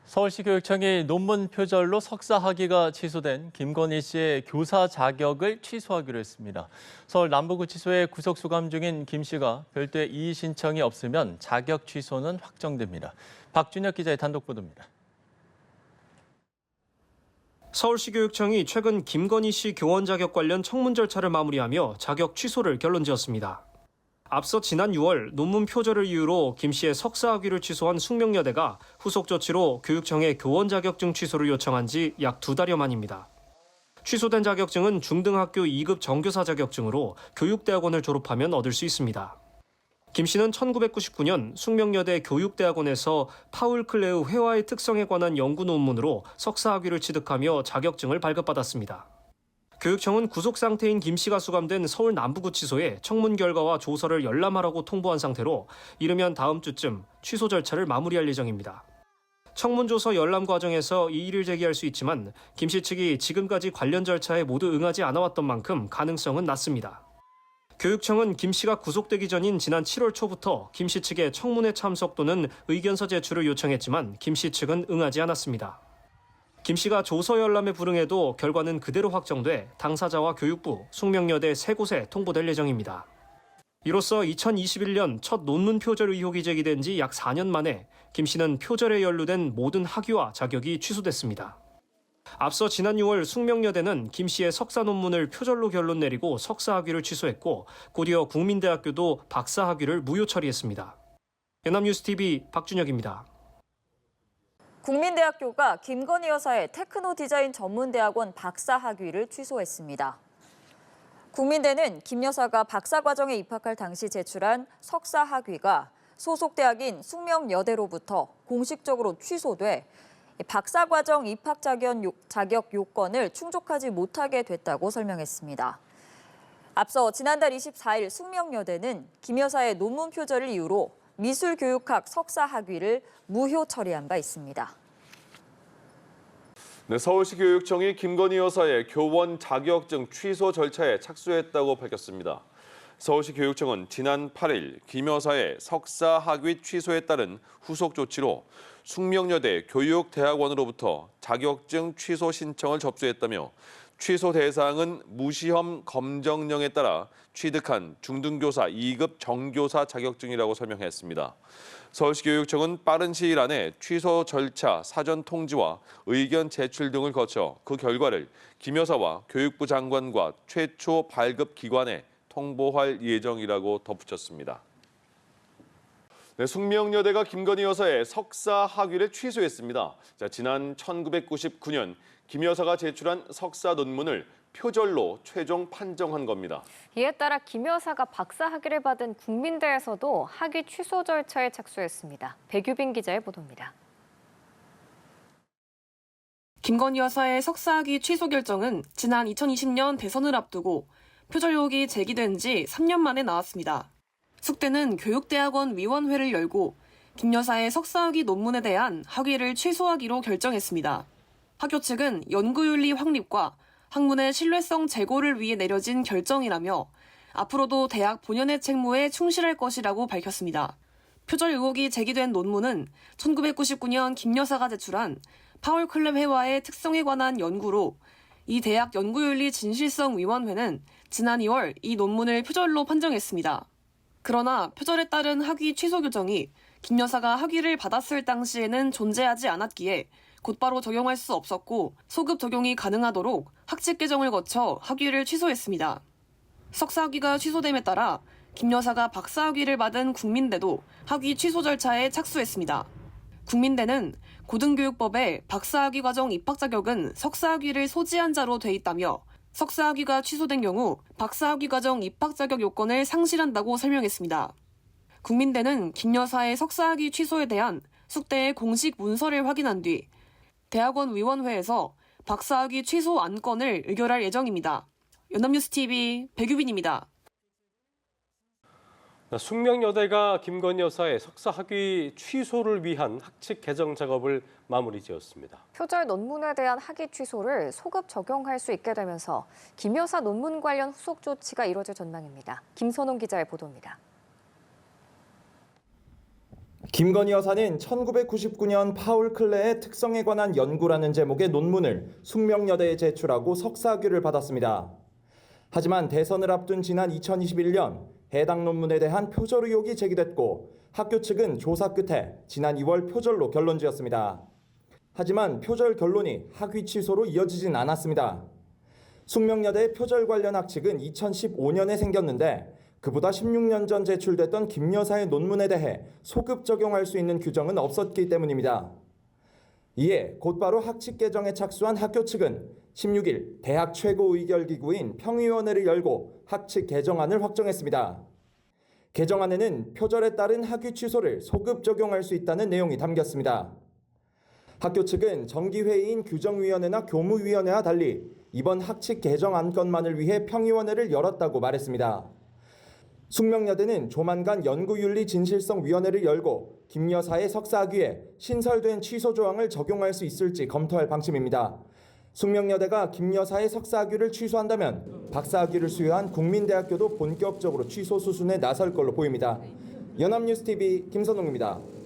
서울시 교육청이 논문 표절로 석사 학위가 취소된 김건희 씨의 교사 자격을 취소하기로 했습니다. 서울 남부구치소에 구속 수감 중인 김 씨가 별도의 이의 신청이 없으면 자격 취소는 확정됩니다. 박준혁 기자의 단독 보도입니다. 서울시 교육청이 최근 김건희 씨 교원 자격 관련 청문 절차를 마무리하며 자격 취소를 결론지었습니다. 앞서 지난 6월 논문 표절을 이유로 김 씨의 석사 학위를 취소한 숙명여대가 후속 조치로 교육청에 교원 자격증 취소를 요청한 지 약 2달여 만입니다. 취소된 자격증은 중등학교 2급 정교사 자격증으로 교육대학원을 졸업하면 얻을 수 있습니다. 김 씨는 1999년 숙명여대 교육대학원에서 파울 클레우 회화의 특성에 관한 연구 논문으로 석사 학위를 취득하며 자격증을 발급받았습니다. 교육청은 구속 상태인 김 씨가 수감된 서울 남부구치소에 청문 결과와 조서를 열람하라고 통보한 상태로 이르면 다음 주쯤 취소 절차를 마무리할 예정입니다. 청문 조서 열람 과정에서 이의를 제기할 수 있지만 김 씨 측이 지금까지 관련 절차에 모두 응하지 않아왔던 만큼 가능성은 낮습니다. 교육청은 김 씨가 구속되기 전인 지난 7월 초부터 김 씨 측에 청문회 참석 또는 의견서 제출을 요청했지만 김 씨 측은 응하지 않았습니다. 김 씨가 조서 열람에 불응해도 결과는 그대로 확정돼 당사자와 교육부, 숙명여대 3곳에 통보될 예정입니다. 이로써 2021년 첫 논문 표절 의혹이 제기된 지 약 4년 만에 김 씨는 표절에 연루된 모든 학위와 자격이 취소됐습니다. 앞서 지난 6월 숙명여대는 김 씨의 석사 논문을 표절로 결론 내리고 석사 학위를 취소했고 곧이어 국민대학교도 박사 학위를 무효 처리했습니다. 연합뉴스TV 박준혁입니다. 국민대학교가 김건희 여사의 테크노 디자인 전문대학원 박사 학위를 취소했습니다. 국민대는 김 여사가 박사 과정에 입학할 당시 제출한 석사 학위가 소속 대학인 숙명여대로부터 공식적으로 취소돼 박사 과정 입학 자격 요건을 충족하지 못하게 됐다고 설명했습니다. 앞서 지난달 24일 숙명여대는 김 여사의 논문 표절을 이유로 미술교육학 석사 학위를 무효 처리한 바 있습니다. 네, 서울시 교육청이 김건희 여사의 교원 자격증 취소 절차에 착수했다고 밝혔습니다. 서울시 교육청은 지난 8일 김 여사의 석사 학위 취소에 따른 후속 조치로 숙명여대 교육대학원으로부터 자격증 취소 신청을 접수했다며 취소 대상은 무시험 검정령에 따라 취득한 중등교사 2급 정교사 자격증이라고 설명했습니다. 서울시 교육청은 빠른 시일 안에 취소 절차 사전 통지와 의견 제출 등을 거쳐 그 결과를 김 여사와 교육부 장관과 최초 발급 기관에 통보할 예정이라고 덧붙였습니다. 네, 숙명여대가 김건희 여사의 석사 학위를 취소했습니다. 지난 1999년 김 여사가 제출한 석사 논문을 표절로 최종 판정한 겁니다. 이에 따라 김 여사가 박사 학위를 받은 국민대에서도 학위 취소 절차에 착수했습니다. 백유빈 기자의 보도입니다. 김건희 여사의 석사 학위 취소 결정은 지난 2020년 대선을 앞두고 표절 의혹이 제기된 지 3년 만에 나왔습니다. 숙대는 교육대학원 위원회를 열고 김 여사의 석사학위 논문에 대한 학위를 취소하기로 결정했습니다. 학교 측은 연구윤리 확립과 학문의 신뢰성 제고를 위해 내려진 결정이라며 앞으로도 대학 본연의 책무에 충실할 것이라고 밝혔습니다. 표절 의혹이 제기된 논문은 1999년 김 여사가 제출한 파울 클레우 회화의 특성에 관한 연구로 이 대학 연구윤리 진실성위원회는 지난 2월 이 논문을 표절로 판정했습니다. 그러나 표절에 따른 학위 취소 규정이 김 여사가 학위를 받았을 당시에는 존재하지 않았기에 곧바로 적용할 수 없었고 소급 적용이 가능하도록 학칙 개정을 거쳐 학위를 취소했습니다. 석사 학위가 취소됨에 따라 김 여사가 박사 학위를 받은 국민대도 학위 취소 절차에 착수했습니다. 국민대는 고등교육법에 박사 학위 과정 입학 자격은 석사 학위를 소지한 자로 돼 있다며 석사 학위가 취소된 경우 박사 학위 과정 입학 자격 요건을 상실한다고 설명했습니다. 국민대는 김 여사의 석사 학위 취소에 대한 숙대의 공식 문서를 확인한 뒤 대학원 위원회에서 박사 학위 취소 안건을 의결할 예정입니다. 연합뉴스TV 백유빈입니다. 숙명여대가 김건희 여사의 석사 학위 취소를 위한 학칙 개정 작업을 마무리 지었습니다. 표절 논문에 대한 학위 취소를 소급 적용할 수 있게 되면서 김 여사 논문 관련 후속 조치가 이뤄질 전망입니다. 김선홍 기자의 보도입니다. 김건희 여사는 1999년 파울 클레의 특성에 관한 연구라는 제목의 논문을 숙명여대에 제출하고 석사학위를 받았습니다. 하지만 대선을 앞둔 지난 2021년 해당 논문에 대한 표절 의혹이 제기됐고 학교 측은 조사 끝에 지난 2월 표절로 결론 지었습니다. 하지만 표절 결론이 학위 취소로 이어지진 않았습니다. 숙명여대 표절 관련 학칙은 2015년에 생겼는데 그보다 16년 전 제출됐던 김 여사의 논문에 대해 소급 적용할 수 있는 규정은 없었기 때문입니다. 이에 곧바로 학칙 개정에 착수한 학교 측은 16일 대학 최고의결기구인 평의위원회를 열고 학칙 개정안을 확정했습니다. 개정안에는 표절에 따른 학위 취소를 소급 적용할 수 있다는 내용이 담겼습니다. 학교 측은 정기회의인 규정위원회나 교무위원회와 달리 이번 학칙 개정 안건만을 위해 평의위원회를 열었다고 말했습니다. 숙명여대는 조만간 연구윤리진실성위원회를 열고 김 여사의 석사학위에 신설된 취소 조항을 적용할 수 있을지 검토할 방침입니다. 숙명여대가 김 여사의 석사학위를 취소한다면 박사학위를 수여한 국민대학교도 본격적으로 취소 수순에 나설 걸로 보입니다. 연합뉴스TV 김선웅입니다.